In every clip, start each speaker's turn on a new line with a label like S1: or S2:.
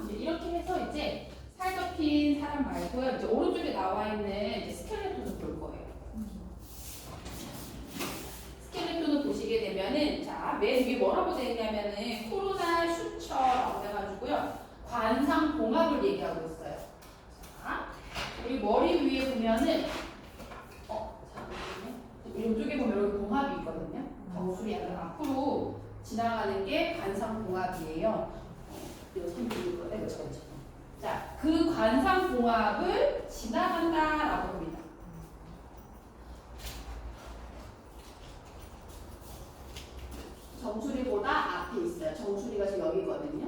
S1: 이제 이렇게 해서 이제 살접힌 사람 말고요. 이제 오른쪽에 나와 있는 이제 스켈레톤을 볼 거예요. 스켈레톤을 보시게 되면은 자, 맨 위에 뭐라고 되어 있냐면은 코로나 슈처라고 해가지고요. 관상봉합을 얘기하고 있어요. 자, 우리 머리 위에 보면은 잠깐만요. 이쪽에 보면 여기 봉합이 있거든요. 정수리 약간 앞으로 지나가는 게 관상봉합이에요. 이거 손들고 그렇죠. 자, 그 관상봉합을 지나간다라고 합니다. 정수리보다 앞에 있어요. 정수리가 지금 여기거든요.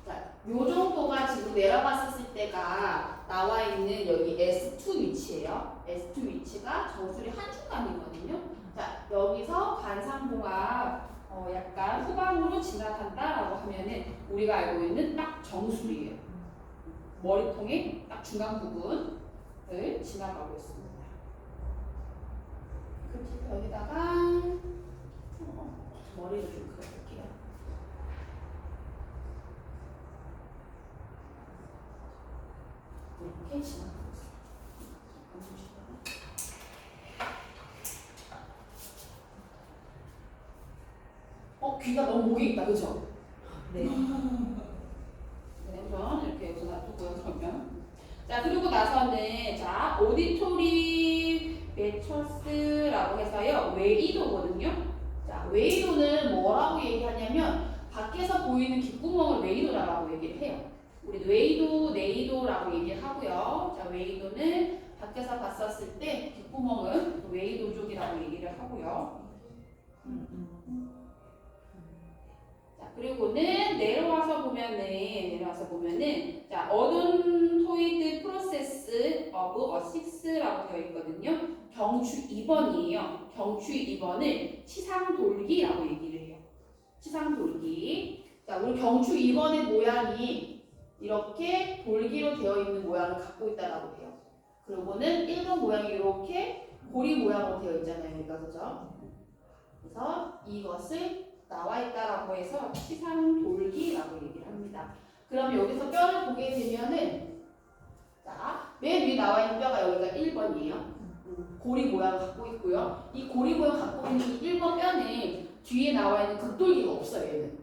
S1: 자, 요 정도가 지금 내려갔었을 때가 나와 있는 여기 S2 위치예요. S2 위치가 정수리 한 중간이거든요. 자, 여기서 관상봉합 약간 후방으로 지나간다라고 하면은 우리가 알고 있는 딱 정수리예요. 머리통의 딱 중간 부분을 지나가고 있습니다. 그렇지, 여기다가 머리를 좀 그려볼게요. 이렇게 지나가고 있습니다. 귀가 너무 목에 있다, 그죠? 네. 네, 우선 이렇게 여기서 놔두고요, 그러면. 자, 그리고 나서는, 자, 오디토리 매처스라고 해서요, 웨이도거든요. 자, 웨이도는 뭐라고 얘기하냐면, 밖에서 보이는 귓구멍을 웨이도라고 얘기를 해요. 우리 웨이도, 네이도라고 얘기를 하고요. 자, 웨이도는 밖에서 봤었을 때 귓구멍은 웨이도 쪽이라고 얘기를 하고요. 자, 그리고는 내려와서 보면은 자, odontoid process of a six라고 되어 있거든요. 경추 2번이에요. 경추 2번을 치상돌기라고 얘기를 해요. 치상돌기. 자, 우리 경추 2번의 모양이 이렇게 돌기로 되어 있는 모양을 갖고 있다라고 해요. 그리고는 1번 모양이 이렇게 고리 모양으로 되어 있잖아요. 그러니까 그죠? 그래서 이것을 나와 있다라고 해서 치상돌기라고 얘기를 합니다. 그럼 여기서 뼈를 보게 되면은 자, 맨 위에 나와 있는 뼈가 여기가 1번이에요. 고리 모양 갖고 있고요. 이 고리 모양 갖고 있는 이 1번 뼈는 뒤에 나와 있는 극돌기가 없어요. 얘는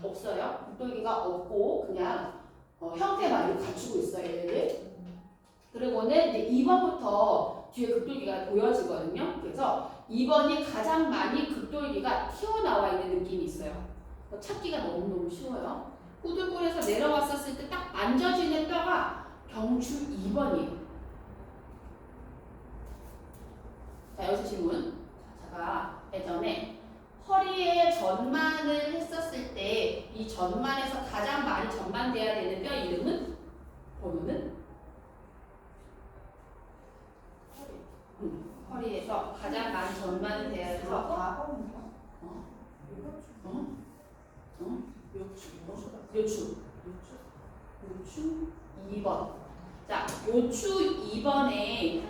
S1: 없어요. 극돌기가 없고 그냥 형태만 이렇게 갖추고 있어요. 얘를. 그리고는 이제 2번부터 뒤에 극돌기가 보여지거든요. 그래서 2번이 가장 많이 극돌기가 튀어나와 있는 느낌이 있어요. 찾기가 너무너무 쉬워요. 후두골에서 내려왔었을 때 딱 만져지는 뼈가 경추 2번이에요. 자, 여기서 질문. 제가 예전에 허리에 전만을 했었을 때 이 전만에서 가장 많이 전만돼야 되는 뼈 이름은? 번호는? 허리에서 가장 많이 전만이 돼야 돼서 요추 2번. 자, 요추 2번의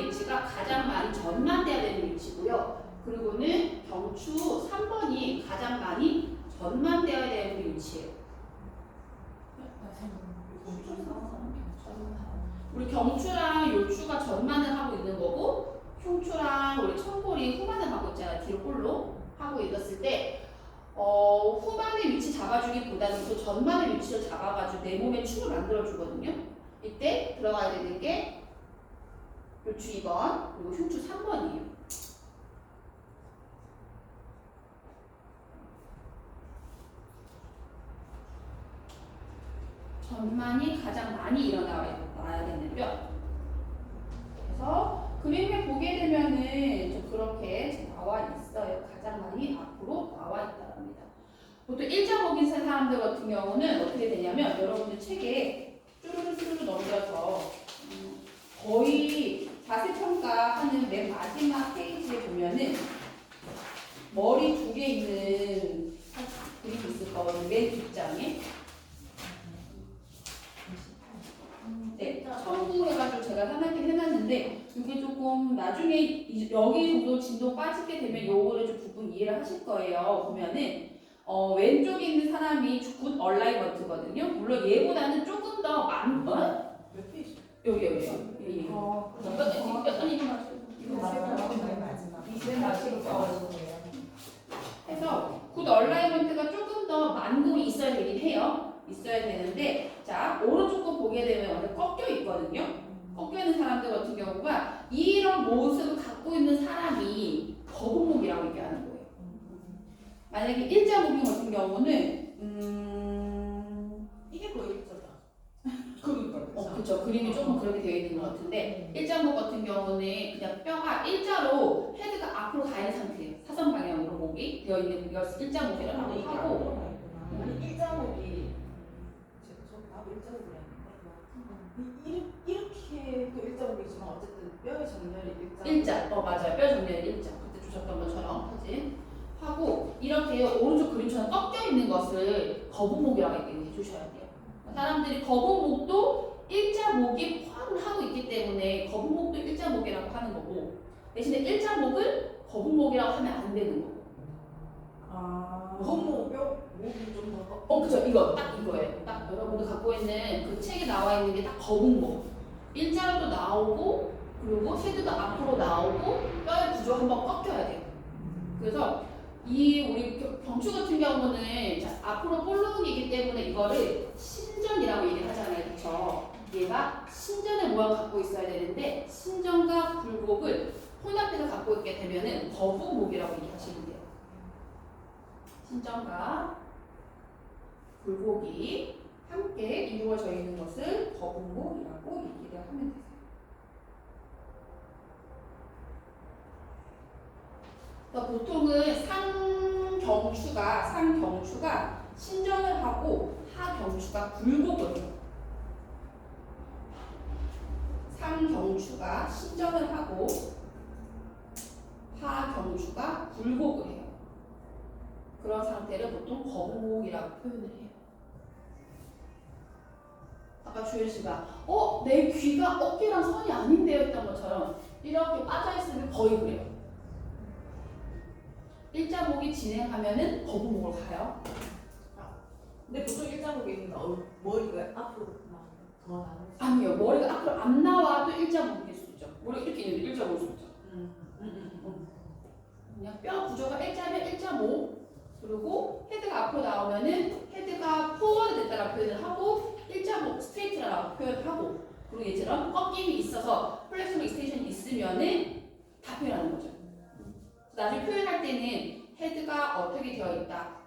S1: 위치가 가장 많이 전만돼야 되는 위치고요. 그리고는 경추 3번이 가장 많이 전만돼야 되는 위치예요. 우리 경추랑 요추가 전만을 하고 있는 거고, 흉추랑 우리 청골이 후만을 하고 있잖아요. 뒤로 볼로 하고 있었을 때 후만의 위치 잡아주기보다는 그 전만의 위치를 잡아가지고 내 몸에 축을 만들어주거든요. 이때 들어가야 되는 게 요추 2번 그리고 흉추 3번이에요. 전만이 가장 많이 일어나야 되는 뼈. 그래서 그림을 보게 되면은 그렇게 나와 있어요. 가장 많이 앞으로 나와 있답니다. 보통 일자목인 사람들 같은 경우는 어떻게 되냐면 여러분들 책에 쭈루루쭈루 넘겨서 거의 자세평가하는 맨 마지막 페이지에 보면은 머리 2개 있는 그림이 있을 거거든요. 맨 뒷장에. 네, 첨부해가지고 제가 하나긴 해놨는데 이게 조금 나중에 여기 정도 진도 빠지게 되면 요거를 좀 부분 이해를 하실 거예요. 보면은 왼쪽에 있는 사람이 굿 얼라이먼트거든요. 물론 얘보다는 조금 더
S2: 몇 페이지?
S1: 여기.
S2: 이거
S1: 해서 굿 얼라이먼트가 조금 더 만곡이 있어야 되긴 해요. 있어야 되는데 자 오른쪽 거 보게 되면 완전 꺾여 있거든요. 꺾여 있는 사람들 같은 경우가 이런 모습을 갖고 있는 사람이 거북목이라고 얘기하는 거예요. 만약에 일자목용 같은 경우는
S2: 이게 거의 일자다.
S1: 그쵸. 그림이 조금 그렇게 되어 있는 것 같은데 일자목 같은 경우는 그냥 뼈가 일자로 헤드가 앞으로 가 있는 상태예요. 사선 방향으로 목이 되어 있는 이걸 일자목이라고 하고
S2: 아니 일자목이 나도 일자목이라는 이렇게 또 일자목이지만 어쨌든 뼈의 정렬이
S1: 일자. 맞아요. 뼈 정렬 일자. 그때 주셨던 것처럼 사진 하고 이렇게 오른쪽 그림처럼 꺾여 있는 것을 거북목이라고 얘기해 주셔야 돼요. 사람들이 거북목도 일자목이 포함을 하고 있기 때문에 거북목도 일자목이라고 하는 거고 대신에 일자목을 거북목이라고 하면 안 되는 거고.
S2: 거북목 목이 좀 더.
S1: 그쵸. 이거 딱 이거예요. 딱 여러분들 갖고 있는 그 책에 나와 있는 게 딱 거북목. 일자로도 나오고 그리고 헤드도 앞으로 나오고 뼈의 구조 한번 꺾여야 돼요. 그래서 이 우리 경추 같은 경우는 자, 앞으로 볼록이기 때문에 이거를 신전이라고 얘기를 하잖아요. 그렇죠? 얘가 신전의 모양을 갖고 있어야 되는데 신전과 굴곡을 혼합해서 갖고 있게 되면은 거북목이라고 얘기하시면 돼요. 신전과 굴곡이 함께 이루어져 있는 것을 거북목이라고 얘기를 하면 되세요. 그러니까 보통은 상경추가 신전을 하고 하경추가 굴곡을 해요. 상경추가 신전을 하고 하경추가 굴곡을 해요. 그런 상태를 보통 거북목이라고 표현을 해요. 아까 주현 씨가 내 귀가 어깨랑 선이 아닌데요 했던 것처럼 이렇게 빠져있으면 거의 그래요. 일자목이 진행하면은 거북목을 가요.
S2: 근데 보통 일자목에 있는 머리가 앞으로 더 나는.
S1: 아니요, 머리가 앞으로 안 나와도 일자목일 수 있죠. 머리가 이렇게 있는데 일자목일 수 있죠. 그냥 뼈 구조가 일자면 일자목, 그리고 헤드가 앞으로 나오면은 헤드가 포워드 됐다라고 표현을 하고 일자목 스트레이트라고 표현을 하고 그리고 얘처럼 꺾임이 있어서 플렉스로 익스텐션이 있으면은 다 표현하는 거죠. 나중에 표현할 때는 헤드가 어떻게 되어 있다,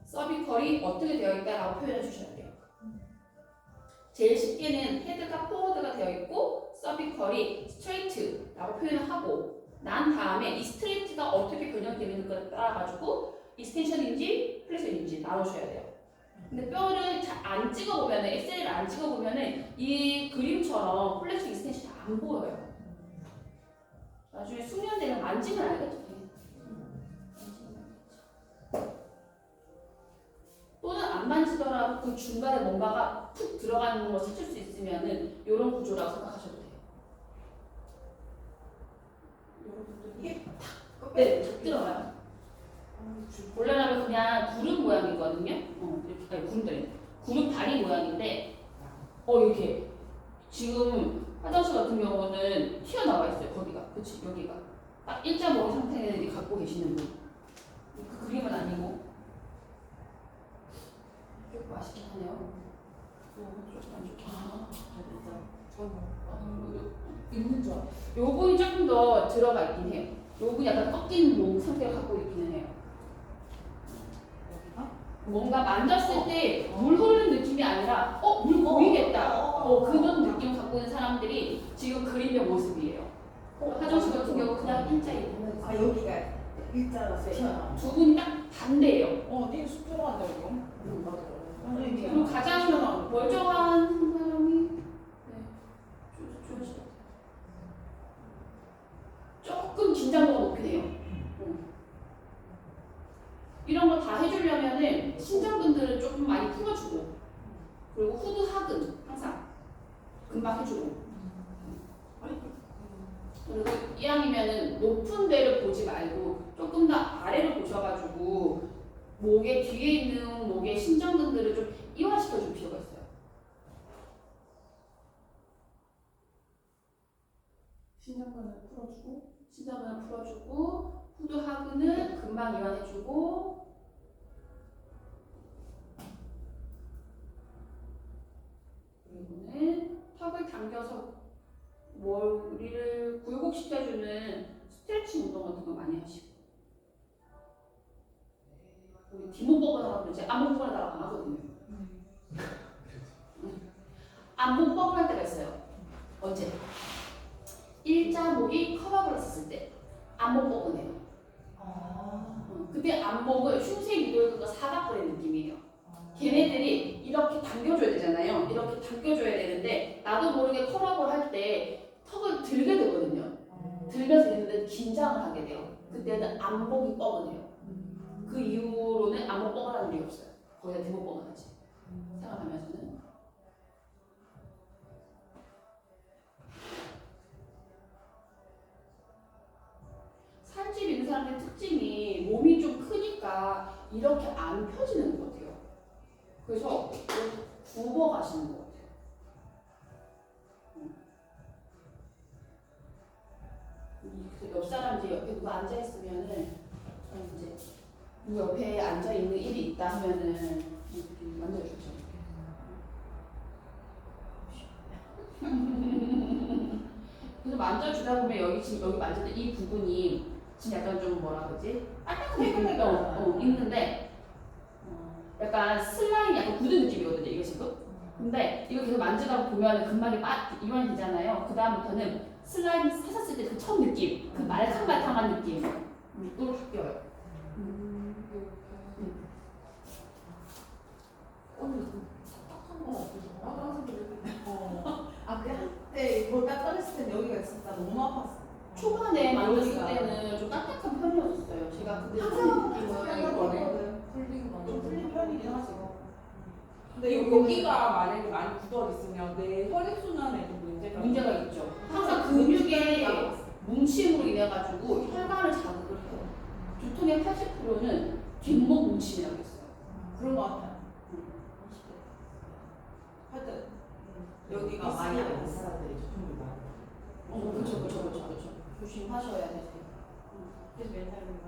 S1: 서비컬이 어떻게 되어 있다라고 표현해 주셔야 돼요. 제일 쉽게는 헤드가 포워드가 되어 있고 서비컬이 스트레이트라고 표현을 하고 난 다음에 이 스트레이트가 어떻게 변형되는지에 따라 가지고 익스텐션인지 플렉션인지 나눠줘야 돼요. 근데 뼈를 잘 안 찍어보면은 엑스레이를 안 찍어보면은 이 그림처럼 플렉션 익스텐션이 안 보여요. 나중에 숙련되면 만지면 알겠죠. 또는 안 만지더라도 그 중간에 뭔가가 푹 들어가는 걸 찾을 수 있으면은 이런 구조라고 생각하셔도 돼요.
S2: 이게
S1: 네, 탁 들어가요. 원래는 그냥 구름 모양이거든요. 이렇게 아니 구름다리, 구름 다리 모양인데, 이렇게 지금 화장실 같은 경우는 튀어나와 있어요. 거기가, 그렇지, 여기가 딱 일자목의 상태를 갖고 계시는 분. 그 그림은 아니고. 맛있긴 하네요. 조금 안 좋긴 있는 줄 알아. 요 부분이 조금 더 들어가 있긴 해요. 요 부분이 약간 꺾인 목 상태를 갖고 있기는 해요. 여기가 뭔가 만졌을 때 물 흐르는 느낌이 아니라 물 보이겠다. 그런 느낌을 갖고 있는 사람들이 지금 그림의 모습이에요. 화장실 같은 경우 그냥 일자예요.
S2: 여기가 일자라서 튀어나와.
S1: 두 분이 딱 반대예요.
S2: 니는 쑥 들어간다 이거. 맞아.
S1: 그리고 가장 멀쩡한 사람이 조금 긴장도가 높게 돼요. 이런 거 다 해주려면은 신장분들은 조금 많이 풀어주고 그리고 후드 하근 항상 금방 해주고 그리고 이왕이면은 높은 데를 보지 말고 조금 더 아래로 보셔가지고 목의 뒤에 있는 목의 신전근들을 좀 이완시켜 줄 필요가 있어요. 신전근을 풀어주고 후두하근은 금방 이완해주고 그리고는 턱을 당겨서 머리를 굴곡시켜주는 스트레칭 운동 같은 거 많이 하시고 우리 뒷목법을 하라고 그러지 앞목법을 하라고 안 하거든요. 앞목법을 할 때가 있어요. 언제? 일자목이 컵업을 했을 때 앞목법을 해요. 그때 앞목을 흉쇄 미돌근과 사각거리 느낌이에요. 걔네들이 이렇게 당겨줘야 되잖아요. 이렇게 당겨줘야 되는데 나도 모르게 컵업을 할 때 턱을 들게 되거든요. 들면서 얘네들 긴장을 하게 돼요. 그때는 앞목이 뻐근해요. 그 이후로는 앞목 뻐근한 일이 없어요. 거의 다 뒷목 뻐근하지. 생각하면서는 살집 있는 사람의 특징이 몸이 좀 크니까 이렇게 안 펴지는 것 같아요. 그래서 굽어 가시는 것 같아요. 옆 사람 이제 옆에 누가 앉아 있으면은 이제 누구 옆에 앉아 있는 일이 있다 하면은 이렇게 만져주죠. 그래서 만져주다 보면 여기 지금 여기 만졌던 이 부분이 지금 약간 좀 뭐라 그러지? 딱딱한 느낌이 있는데 약간 슬라임 약간 굳은 느낌이거든요. 이게 지금. 근데 이거 계속 만지다 보면 금방 이완이 되잖아요. 그 다음부터는 슬라임 사셨을 때 그 첫 느낌, 그 말캉말캉한 느낌으로 바뀌어요.
S2: 그래 한때 그걸 딱 꺼냈을 땐 여기가 진짜 너무 아팠어.
S1: 초반에 만졌을 때는 좀 딱딱한 편이었어요. 제가 그때
S2: 항상
S1: 느낌을
S2: 좀 풀린 편이긴 하지.
S3: 근데 여기가 만약에 많이 굳어 있으면 내 혈액순환에도
S1: 문제가 있죠. 항상 근육의 뭉침으로 인해 가지고 혈관을 자극을 해요. 두통의 80%는 뒷목 뭉침이라고 했어요.
S2: 그런 것 같아요. 하여튼 여기가 많이 아픈 사람들이 두통이 많아.
S1: 그렇죠. 조심하셔야 돼요.
S2: 그래서 멘탈이 많지.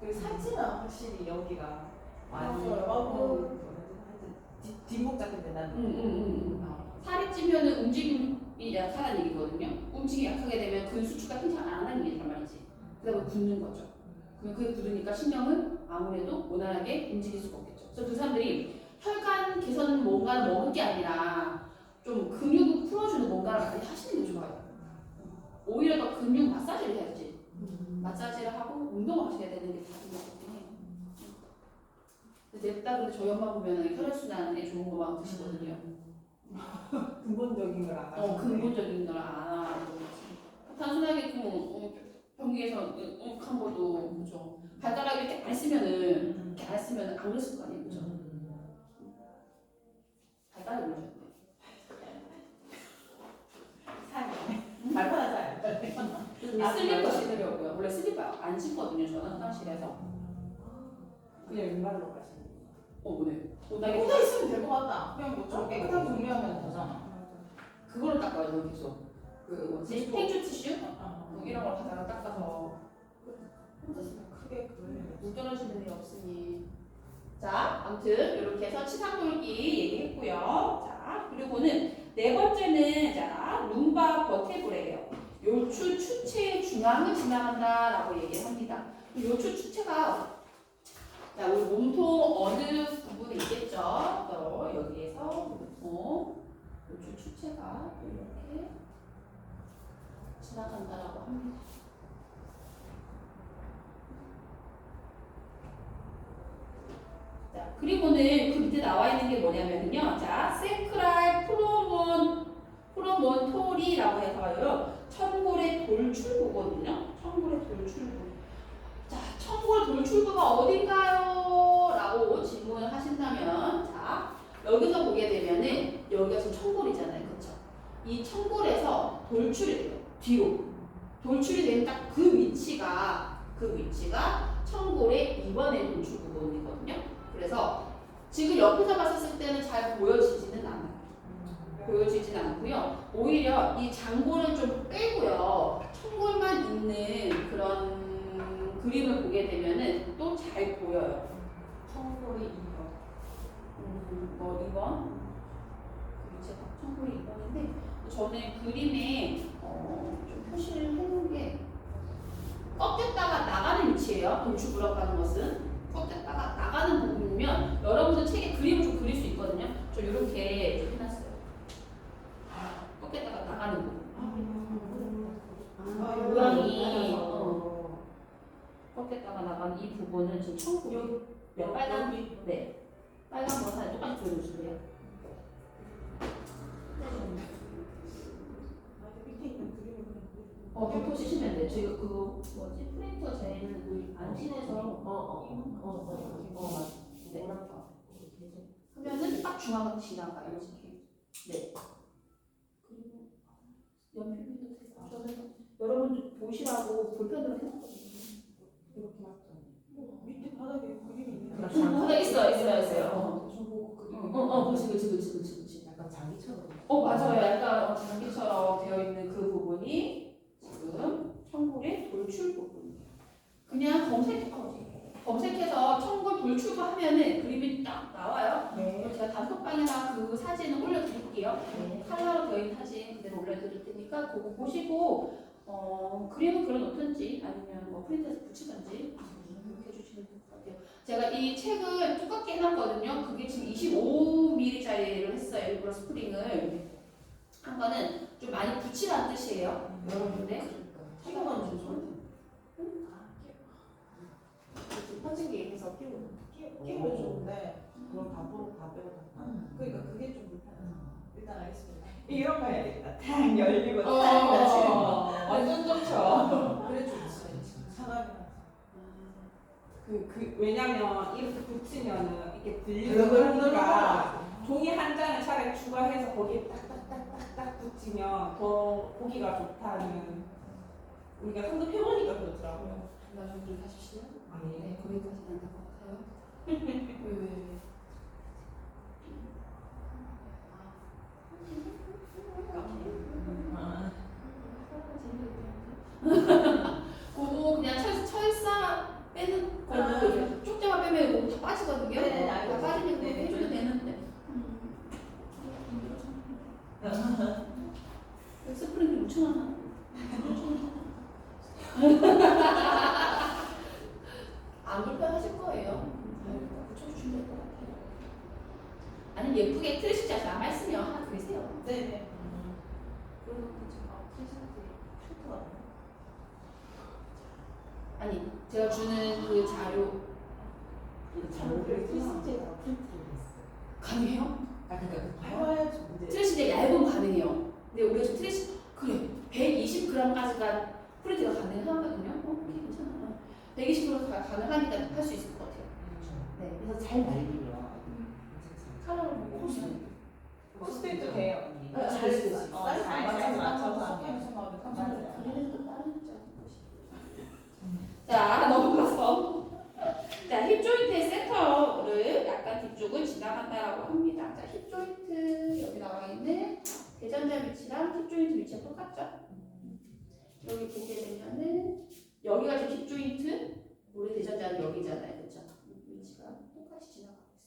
S2: 그리고 살찌면 확실히 여기가 많이
S1: 맞아요.
S2: 하여튼 뒷목 같은 데 나는
S1: 살이 찌면은 움직임이 약하다는 얘기거든요. 움직임이 약하게 되면 근 수축가 팽창 안 하는 얘기란 말이지. 그다음에 굳는 거죠. 그럼 그게 굳으니까 신경은 아무래도 원활하게 움직일 수가 없겠죠. 그래서 그 사람들이 혈관 개선 뭔가를 먹을 게 아니라 좀 근육을 풀어주는 뭔가를 많이 하시는 게 좋아요. 오히려 더 근육 마사지를 해야지. 마사지를 하고 운동을 하셔야 되는 게 다른 것 같긴 해요. 냅다 근데 저희 엄마 보면 혈액순환에 좋은 것만 드시거든요.
S2: 근본적인 걸 안 하시는데.
S1: 근본적인 걸 안 하고 단순하게 변기에서 한 것도 그죠. 발가락 이렇게 안 쓰면은 이렇게 안 쓰면은 안 그랬을 거 아니에요, 그죠? 발가락 올려야 돼.
S2: 발판을 사요.
S1: 슬리퍼 신으려고요. 원래 슬리퍼 안 신거든요, 저는 화장실에서.
S3: 그냥 왼발로 가시는
S1: 네.
S2: 나 혼자 있으면 될 것 같다. 그냥 뭐좀 깨끗하게 정리하면 되잖아.
S1: 그거를 닦아요, 저는 계속. 그 뭐지? 팽주 티슈? 이런 걸 가다가 닦아서.
S2: 혼자 있으면 크게 그걸
S1: 물 떨어지는 일 없으니. 자, 아무튼 이렇게 해서 치상돌기 얘기했고요. 자, 그리고는 네 번째는 자 룸바 버테브레예요. 요추 추체의 중앙을 지나간다라고 얘기를 합니다. 요추 추체가 자 우리 몸통 어느 부분에 있겠죠? 여기에서 요추 추체가 이렇게 지나간다라고 합니다. 자, 그리고는 그 밑에 나와 있는 게 뭐냐면요. 자, 세크랄 프로몬토리라고 해서요. 천골의 돌출부거든요. 천골의 돌출부. 자, 천골 돌출부가 어딘가요? 라고 질문을 하신다면, 자, 여기서 보게 되면은, 여기가 지금 천골이잖아요. 그쵸? 이 천골에서 돌출이 돼요. 뒤로. 돌출이 된 딱 그 위치가 천골의 2번의 돌출 부분이거든요. 그래서 지금 옆에서 봤었을 때는 잘 보여지지는 않아요. 보여지진 않고요. 오히려 이 장골을 좀 빼고요. 청골만 있는 그런 그림을 보게 되면은 또 잘 보여요.
S3: 청골이 2번.
S1: 뭐 2번? 제가 청골이 2번인데 저는 그림에 좀 표시를 해놓은 게 꺾였다가 나가는 위치예요. 돌출부라고 것은 꺾였다가 나가는 부분이면 여러분들 책에 그림을 좀 그릴 수 있거든요. 저 이렇게 좀 해놨어요. 꺾였다가 나가는 부분. 모양이 꺾였다가 나가는 이 부분은 지금 청골이 빨간 네 빨간 버사에 똑같이 보여주세요. 벽토 쓰시면 돼. 지금 그 뭐지 프린터 젤 안신해서 네. 하면은 딱 중앙으로 지나가요. 이렇게. 네. 그리고 연필도 되고 저는 여러분들 보시라고 볼펜으로 해놨거든요.
S3: 이렇게 맞죠?
S2: 밑에 바닥에 그림이 있는
S1: 바닥에 있어요. 그렇지.
S3: 약간 자기처럼.
S1: 맞아요. 약간 장기처럼 되어 있는 그 부분이 지금 청골의 돌출 부분이에요. 그냥 검색해서 청골 돌출구 하면은 그림이 딱 나와요.
S3: 네.
S1: 제가 단톡방에다 그 사진을 올려드릴게요.
S3: 네.
S1: 컬러로 되어 있는 사진 그대로 올려드릴 테니까 그거 보시고 그림을 그려놓든지 아니면 뭐 프린트해서 붙이든지 이렇게 해주시면 될 것 같아요. 제가 이 책을 두껍게 해놨거든요. 그게 지금 25mm짜리를 했어요. 일부러 스프링을 한 거는 좀 많이 붙이라는 뜻이에요. 여러분들
S2: 끼고만 주죠.
S1: 퍼진 게 있어서 끼고
S2: 끼고 좋은데
S3: 그걸 다 빼고 다
S2: 그러니까 그게 좀 불편해요. 일단 알겠습니다.
S3: 이런 거 해야겠다. 탁 열리고 탁
S1: 어.
S3: 닫히는. 완전 좋죠.
S2: 그래 좋지. 사람이랑.
S3: 왜냐면 이렇게 붙이면은 이렇게
S2: 그러니까.
S3: 들리니까 종이 한 장을 차라리 추가해서 거기에 딱딱딱딱딱 붙이면 더 보기가 좋다는 우리가 상급 해보니까 그렇더라고요.
S1: 나좀 좀 하십시오.
S3: 아니
S1: 네, 거기까지는 안될것 같아요. 왜. 그거 그냥 철사 빼는 거고 쪽대만 빼면 이거 다 빠지거든요.
S2: 네,
S1: 다
S2: 알겠어요.
S1: 빠지면 그거
S2: 네,
S1: 해줘도 되는데. 스프링 5,000원. 안 불편하실 거예요. 붙여주시면 될 것 같아요. 아니 예쁘게 트레시 잘 남아있으면 하나 그리세요.
S2: 네네.
S1: 그리고 아니 제가 주는 그 자료
S3: 자료를 필수제가 프린트를 했어요.
S1: 가능해요?
S3: 그러니까
S2: 해봐야죠.
S1: 트레시 이제 얇은 가능해요. 근데 우리가 지금 트레시 그래 120g까지가 프린트가 가능하거든요. 괜찮아. 120g 가능하니까 할 수 있을 것 같아요. 네, 그래서
S4: 잘 말리면
S1: 카라를 보고
S3: 포스트잇도 돼요.
S1: 잘 쓰지.
S2: 사이즈 맞춰서
S1: 맞아요. 그리는 또 다른 자 넘어가서 자 힙 조인트의 센터를 약간 뒤쪽을 지나간다라고 합니다. 자 힙 조인트 여기 나와 있는 대전자 위치랑 힙 조인트 위치가 똑같죠? 여기 보게 되면은 여기가 지금 힙 조인트, 우리 대전자는 여기잖아요, 그렇죠? 위치가 똑같이 지나가고 있어요.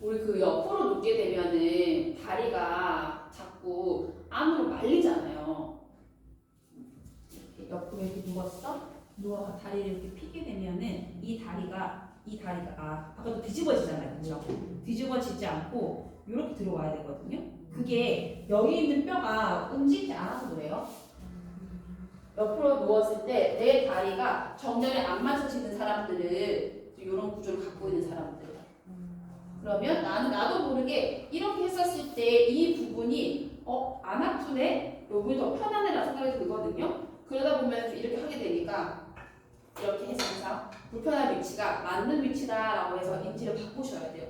S1: 우리 그 옆으로 눕게 되면은 다리가 자꾸 안으로 말리잖아요. 이렇게 옆으로 이렇게 누웠어? 누워 다리를 이렇게 피게 되면은 이 다리가 바깥으로 뒤집어지잖아요, 그렇죠? 뒤집어지지 않고 이렇게 들어와야 되거든요. 그게 여기 있는 뼈가 움직이지 않아서 그래요. 옆으로 누웠을 때 내 다리가 정면에 안 맞춰지는 사람들을 이런 구조를 갖고 있는 사람들. 그러면 나도 모르게 이렇게 했었을 때 이 부분이 안 아프네? 여기 더 편하네라는 생각이 들거든요. 그러다 보면 좀 이렇게 하게 되니까 이렇게 해서 불편한 위치가 맞는 위치다라고 해서 인지를 바꾸셔야 돼요.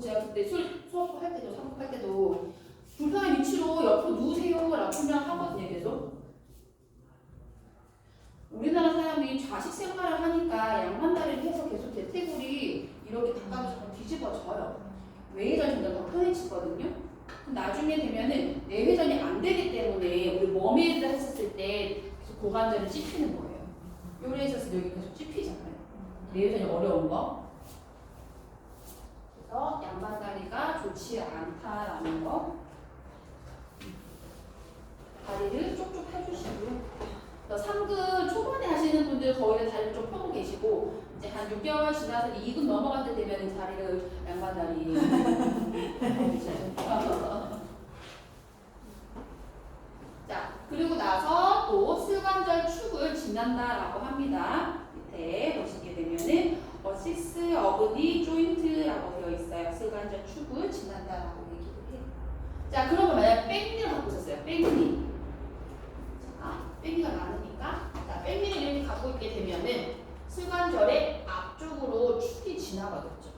S1: 제가 그때 수업할 때도 상업할 때도 불편한 위치로 옆으로 누우세요라고 설명하거든요. 계속 우리나라 사람이 좌식 생활을 하니까 양반다리를 해서 계속 대퇴골이 이렇게 가까워서 뒤집어져요. 외회전이 좀 더 편해지거든요. 나중에 되면은 내회전이 안 되기 때문에 우리 머메이드 했었을 때 계속 고관절이 찝히는 거예요. 요리에 있어서 여기 계속 찝히잖아요. 내회전이 어려운 거. 그래서 양반다리가 좋지 않다라는 거. 다리를 쪽쪽 펴주시고요. 상근 초반에 하시는 분들 거의 다 다리를 좀 펴고 계시고 이제 한 6개월 지나서 2급 넘어갈 때 되면 다리를 양반다리 자 그리고 나서 또 슬관절 축을 지난다라고 합니다. 밑에 보시게 되면은 식스 어그니 조인트라고 되어 있어요. 슬관절 축을 지난다라고 얘기를 해요. 자 그러면 만약 백니를 갖고 있었어요. 백니. 백니가 많으니까 자, 백니를 이렇게 갖고 있게 되면은 슬관절의 앞쪽으로 축이 지나가겠죠.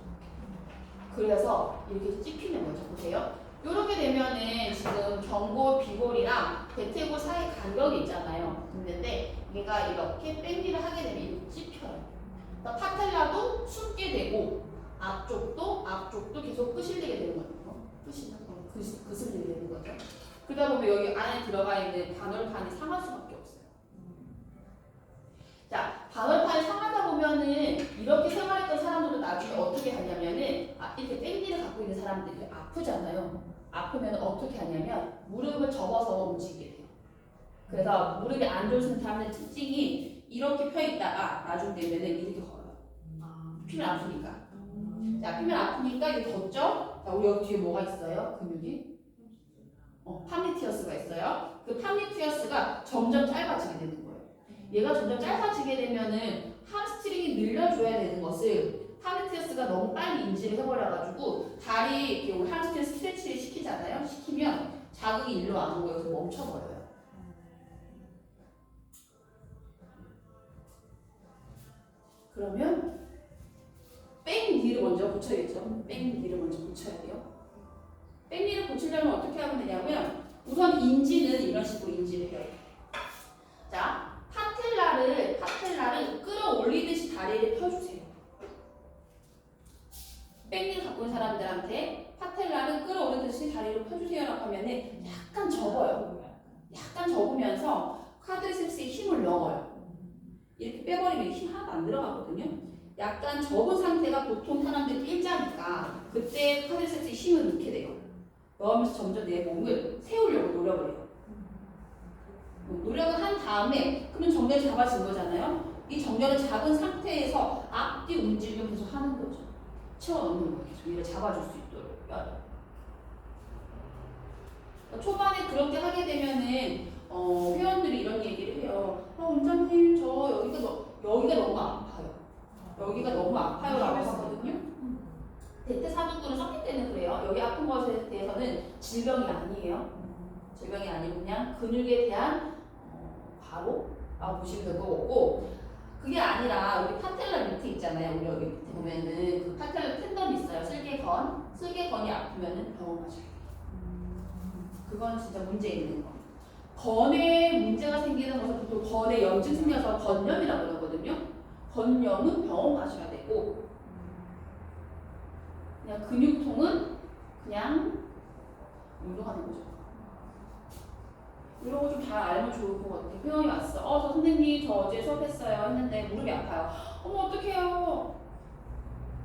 S1: 그래서 이렇게 찝히는 거죠. 보세요. 이렇게 되면은 지금 경골, 비골이랑 대퇴골 사이 간격이 있잖아요. 있는데 얘가 이렇게 백니를 하게 되면 이렇게 찝혀요. 그러니까 파텔라도 숨게 되고 앞쪽도 계속 끄실리게 되는 거죠. 그슬리게 되는 거죠. 그러다 보면 여기 안에 들어가 있는 반월판이 상할 수밖에 없어요. 자, 반월판이 상하다 보면은 이렇게 생활했던 사람들도 나중에 어떻게 하냐면은 이렇게 백니를 갖고 있는 사람들이 아프잖아요. 아프면 어떻게 하냐면 무릎을 접어서 움직이게 돼요. 그래서 무릎이 안 좋으신 사람들 특징이 이렇게 펴 있다가 나중 되면은 이렇게 걸어요. 피면 아프니까. 자, 피면 아프니까 이게 걷죠? 자, 우리 여기 뒤에 뭐가 있어요? 근육이? 파미티어스가 있어요. 그 파미티어스가 점점 짧아지게 되는 거예요. 얘가 점점 짧아지게 되면은 함스트링이 늘려줘야 되는 것을 파미티어스가 너무 빨리 인지를 해버려가지고 다리 이렇게 우리 함스트링 스트레치를 시키잖아요. 시키면 자극이 일로 안 오고 여기서 멈춰버려요. 그러면 백니를 먼저 고쳐야겠죠. 백니를 먼저 고쳐야 돼요. 백니를 고치려면 어떻게 하면 되냐면 우선 인지는 이런 식으로 인지를 해요. 자, 파텔라를 끌어올리듯이 다리를 펴주세요. 백니를 갖고 있는 사람들한테 파텔라를 끌어올리듯이 다리를 펴주세요라고 하면은 약간 접어요. 약간 접으면서 쿼드리셉스에 힘을 넣어요. 이렇게 빼버리면 힘 하나도 안 들어가거든요. 약간 접은 상태가 보통 사람들이 일자니까 그때 쿼드리셉스에 힘을 넣게 돼요. 넣으면서 점점 내 몸을 세우려고 노력을 해요. 노력을 한 다음에 그러면 정렬이 잡아진 거잖아요. 이 정렬을 잡은 상태에서 앞뒤 움직임을 계속 하는 거죠. 채워넣는 거예요. 계속 얘를 잡아줄 수 있도록. 초반에 그렇게 하게 되면은 회원들이 이런 얘기를 해요. 원장님 저 여기가 너무 아파요. 여기가 너무 아파요라고 하거든요. 대퇴사두근을 썼기 때문에 그래요. 여기 아픈 것에 대해서는 질병이 아니에요. 질병이 아니고 그냥 근육에 대한 과로라고 보시면 될 거고 그게 아니라 여기 파텔라 밑에 있잖아요. 우리 여기 밑에 보면은 그 파텔라 텐던이 있어요. 쓸개건이 아프면은 병원 가셔야 돼요. 그건 진짜 문제 있는 거. 건에 문제가 생기는 것은 보통 건에 염증 생겨서 건염이라고 그러거든요. 건염은 병원 가셔야 되고 그냥 근육통은 그냥 운동하는 거죠. 이런 거 좀 잘 알면 좋을 것 같아요. 회원이 왔어. 저 선생님 저 어제 수업했어요. 했는데 무릎이 아파요. 어머 어떡해요.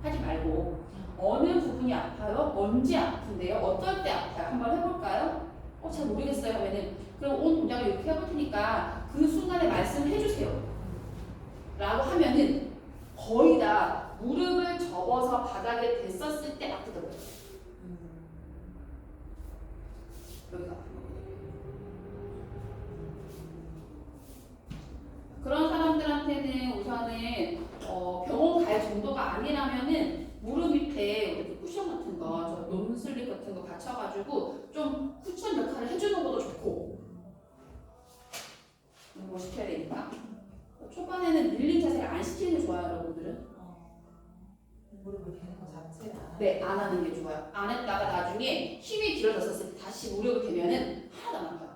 S1: 하지 말고 어느 부분이 아파요? 언제 아픈데요? 어떨 때 아파요? 한번 해볼까요? 잘 모르겠어요 하면은 그럼 오늘 동작을 이렇게 해볼 테니까 그 순간에 말씀을 해주세요. 라고 하면은 거의 다 무릎을 접어서 바닥에 댔었을 때 아프더라고요. 여기가 아픈 거거든요. 그런 사람들한테는 우선은 병원 갈 정도가 아니라면은 무릎 밑에 이렇게 쿠션 같은 거, 저 놈슬립 같은 거 받쳐가지고 좀 쿠션 역할을 해주는 것도 좋고 이런 거 시켜야 되니까 초반에는 밀린 자세를 안 시키는 게 좋아요, 여러분들은.
S2: 무릎을 대는 거 자체가.
S1: 네, 안 하는 게 좋아요. 안 했다가 나중에 힘이 길어졌을 때 다시 무릎을 대면은 하나도 안 아파요.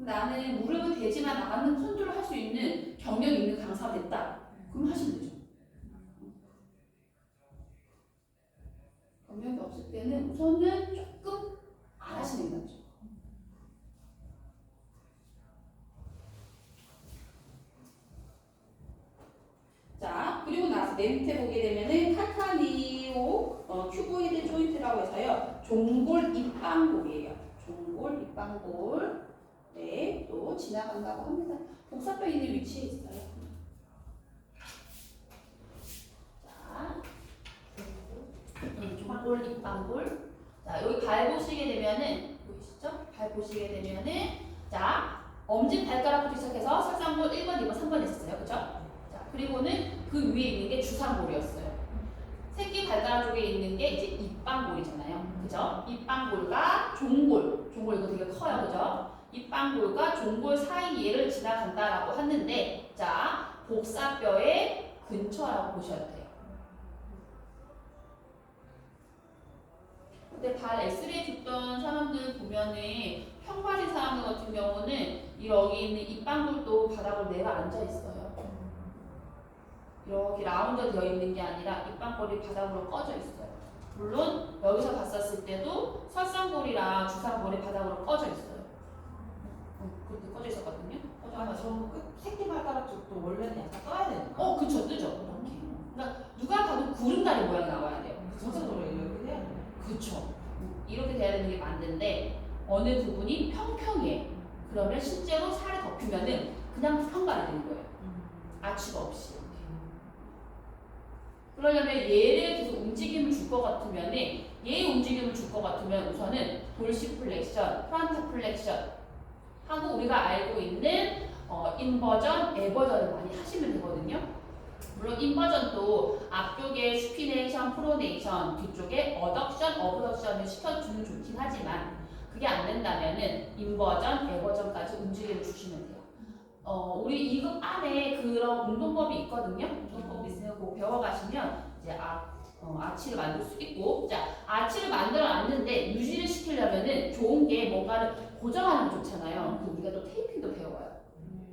S1: 나는 무릎을 대지만 나가는 컨트롤 할 수 있는 경력 있는 강사가 됐다. 그럼 하시면 되죠. 경력이 없을 때는 우선은 조금 안 하시는 게 낫죠. 자, 그리고 나서 맨 밑에 보게 되면은 카타니오 큐보이드 조인트라고 해서요. 종골 입방골이에요. 종골 입방골. 네, 또 지나간다고 합니다. 복사뼈 있는 위치에 있어요. 자, 종골 입방골. 자, 여기 발 보시게 되면은 보이시죠? 발 보시게 되면은 자, 엄지 발가락부터 시작해서 설상골 1번, 2번, 3번 있었어요. 그죠? 자, 그리고는 그 위에 있는 게 주상골이었어요. 새끼 발가락 쪽에 있는 게 이제 입방골이잖아요. 그죠? 입방골과 종골. 종골 이거 되게 커요. 그죠? 입방골과 종골 사이를 지나간다라고 하는데 자, 복사뼈의 근처라고 보셔야 돼요. 근데 발 엑스레이 줬던 사람들 보면은 평발인 사람들 같은 경우는 여기 있는 입방골도 바닥으로 내려 앉아 있어요. 이렇게 라운드 되어 있는 게 아니라 입방골이 바닥으로 꺼져 있어요. 물론 여기서 봤었을 때도 설상골이랑 주상골이 바닥으로 꺼져 있어요. 그렇게 꺼져 있었거든요.
S2: 저 새끼 발가락 쪽도 원래는 약간 떠야 되는 거.
S1: 그쵸, 뜨죠. 이렇게. 그러니까 누가 봐도 구름다리 모양이 나와야 돼요.
S2: 전체적으로 이렇게 해야 돼.
S1: 그쵸. 이렇게 돼야 되는 게 맞는데 어느 부분이 평평해. 그러면 실제로 살이 덮이면은 그냥 평발이 되는 거예요. 아치가 없이. 그러려면 얘를 계속 움직임을 줄 것 같으면 얘의 움직임을 줄 것 같으면 우선은 돌시 플렉션, 프론트 플렉션 하고 우리가 알고 있는 인버전, 에버전을 많이 하시면 되거든요. 물론 인버전도 앞쪽에 슈피네이션, 프로네이션, 뒤쪽에 어덕션, 어브덕션을 시켜주면 좋긴 하지만 그게 안 된다면은 인버전, 에버전까지 움직임을 주시면 돼요. 우리 2급 안에 그런 운동법이 있거든요. 운동법이 있으면 그거 배워가시면 이제 아치를 만들 수 있고, 자, 아치를 만들어 놨는데 유지를 시키려면은 좋은 게 뭔가를 고정하는 게 좋잖아요. 그래서 우리가 또 테이핑도 배워요.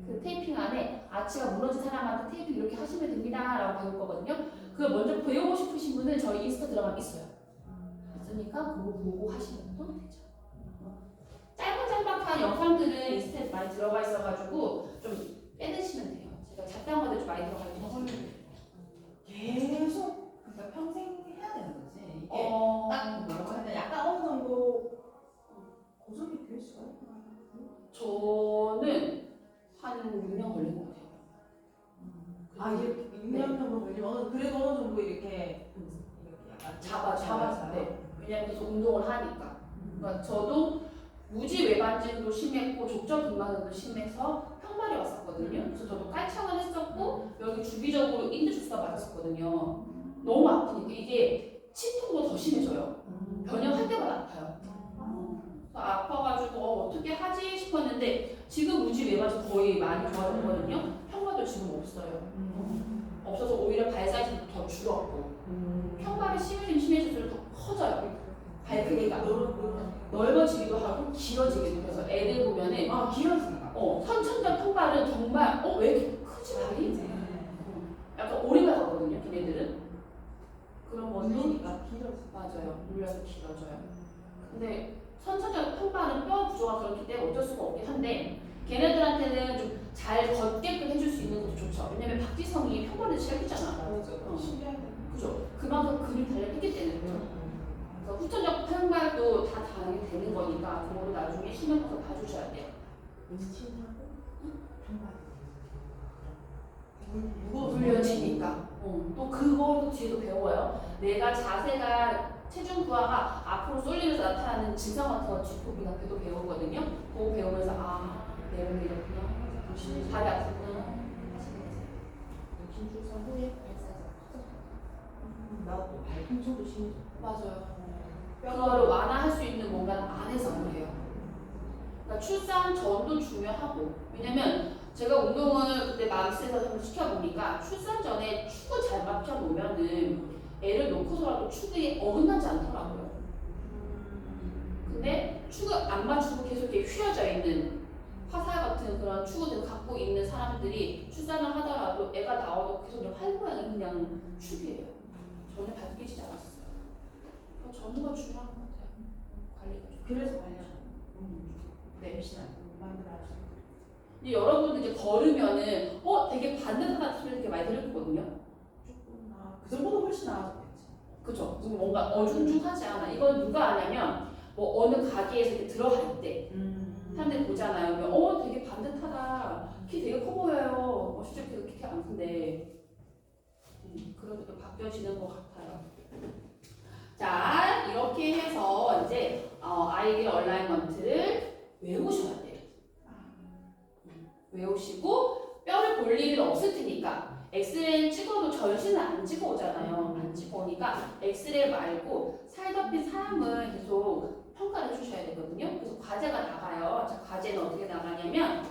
S1: 그 테이핑 안에 아치가 무너진 사람한테 테이핑 이렇게 하시면 됩니다라고 배울 거거든요. 그걸 먼저 배우고 싶으신 분은 저희 인스타 들어가면 있어요. 있으니까 그거 보고 하시면 또 되죠. 짤막짤막한 영상들은 인스타에 많이 들어가 있어가지고 좀 빼드시면 돼요. 제가 잡다한 것들 좀 많이 들어가 있어서
S2: 계속 그러니까 평생 해야 되는 거지. 이게 딱 뭐라고 해야 되나 약간 어느 정도 고정이 될 수가 있나?
S1: 저는 한 6년 걸린 것 같아요.
S2: 이게 6년 정도 걸리면 그래도 어느 정도 이렇게 약간
S1: 잡아서. 네. 왜냐면 계속 운동을 하니까. 그러니까 저도 무지 외반증도 심했고 족저 근막염도 심해서 평발이 왔었거든요. 그래서 저도 깔창을 했었고 여기 주기적으로 인대 주사 맞았었거든요. 너무 아프니까 이게 치통도 더 심해져요. 변형할 때마다 아파요. 그래서 아파가지고 어떻게 하지 싶었는데 지금 무지 외반증 거의 많이 좋아졌거든요. 평발도 지금 없어요. 없어서 오히려 발 사이즈도 더 줄었고 평발이 심해질수록 더 커져요. 발 크기가 넓어지기도 하고 길어지기도 해서 애들 보면은
S2: 길어진다.
S1: 선천적 평발은 정말 왜 이렇게 크지 발이? 약간 오리발 같거든요. 걔네들은 그런 거는
S2: 물리니까 길어지.
S1: 맞아요. 물려서 길어져요. 근데 선천적 평발은 뼈 구조가 그렇기 때문에 어쩔 수가 없긴 한데 걔네들한테는 좀 잘 걷게끔 해줄 수 있는 것도 좋죠. 왜냐면 박지성이 평발을 시작했잖아.
S2: 신기하네.
S1: 그죠? 그만큼 근육 단련했기 때문에 그래서 후천적 평발도 다 당연히 되는 거니까 그거를 나중에 신경 써서 봐주셔야 돼요. 물려지니까. 또 그거도 뒤에도 배워요. 내가 자세가 체중 부하가 앞으로 쏠리면서 나타나는 증상 같은 거 뒷부분이나 그도 배우거든요. 그거 배우면서 내 몸이 이렇구나. 발이 아프구나. 하시게 되세요. 긴출사 후에 발사자.
S2: 나도 발통증도 심해져.
S1: 맞아요. 그거를 완화할 수 있는 뭔가는 안 해서 그래요. 그러니까 출산 전도 중요하고 왜냐면 제가 운동을 그때 맘스에서 한번 시켜보니까 출산 전에 축을 잘 맞춰놓으면은 애를 놓고서라도 축에 어긋나지 않더라고요. 근데 축을 안 맞추고 계속 이렇게 휘어져 있는 화살 같은 그런 추구들을 갖고 있는 사람들이 출산을 하더라도 애가 나와도 계속 그냥 활고양이 그냥 축이에요. 전혀 바뀌지 않았어요. 전후가 중요한 것 같아요. 관리가 좀.
S2: 그래서 관리하죠. 네, 열심히 만들어야죠.
S1: 이제 여러분들 이제 걸으면은 되게 반듯하다는 소리 되게 많이 들을 거거든요.
S2: 조금 그 정도는 훨씬 나아졌겠지.
S1: 그죠? 뭔가 어중중하지 않아. 이건 누가 아냐면 뭐 어느 가게에서 이렇게 들어갈 때 사람들이 보잖아요. 그러면 되게 반듯하다. 키 되게 커 보여요. 실제 키 안 큰데. 그래도 또 바뀌어지는 것 같아요. 자, 이렇게 해서 이제 아이디어 얼라이먼트를 외우셔야 돼요. 외우시고 뼈를 볼 일은 없을 테니까 엑스레이 찍어도 전신은 안 찍어 오잖아요. 안 찍어 오니까 엑스레이 말고 살덮인 사람을 계속 평가를 해주셔야 되거든요. 그래서 과제가 나가요. 자, 과제는 어떻게 나가냐면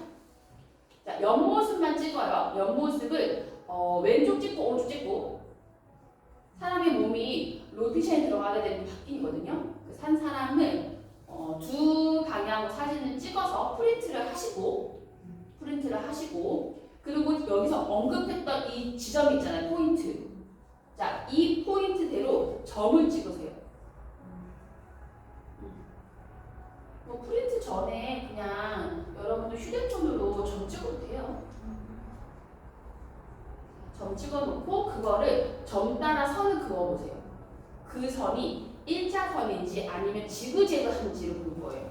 S1: 자, 옆모습만 찍어요. 옆모습을 왼쪽 찍고 오른쪽 찍고 사람의 몸이 로테이션에 들어가게 되면 바뀌거든요. 그래서 한 사람을 두 방향 사진을 찍어서 프린트를 하시고 그리고 여기서 언급했던 이 지점이 있잖아요. 포인트. 자, 이 포인트대로 점을 찍으세요. 뭐 프린트 전에 그냥 여러분들 휴대폰으로 점 찍어도 돼요. 점 찍어놓고 그거를 점 따라 선을 그어보세요. 그 선이 일자선인지 아니면 지그재그한지를 볼 거예요.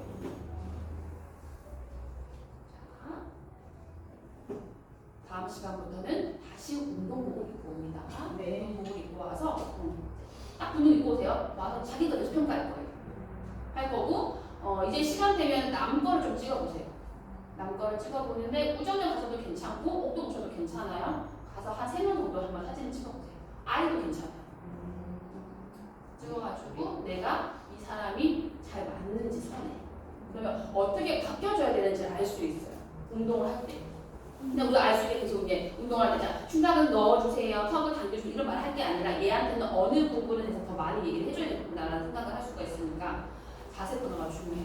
S1: 자, 다음 시간부터는 다시 운동복을 입고 옵니다.
S2: 네.
S1: 운동복을 입고 와서 딱 운동 입고 오세요. 와서 자기가 계속 평가할 거예요. 할 거고 이제 시간 되면 남 거를 좀 찍어보세요. 남 거를 찍어보는데 우정에 가서도 괜찮고 옥동 오셔도 괜찮아요. 가서 한 3명 정도 한번 사진을 찍어보세요. 아이도 괜찮아요. 찍어가지고 내가 이 사람이 잘 맞는지 선에 그러면 어떻게 바뀌어줘야 되는지 알 수 있어요. 운동을 할 때. 근데 우리가 알 수 있게 계속 이제 운동할 때 흉곽을 넣어주세요, 턱을 당겨주고 이런 말 할 게 아니라 얘한테는 어느 부분에 대해서 더 많이 얘기를 해줘야 되겠구나라는 생각을 할 수가 있으니까 자세 변화가 중요해요.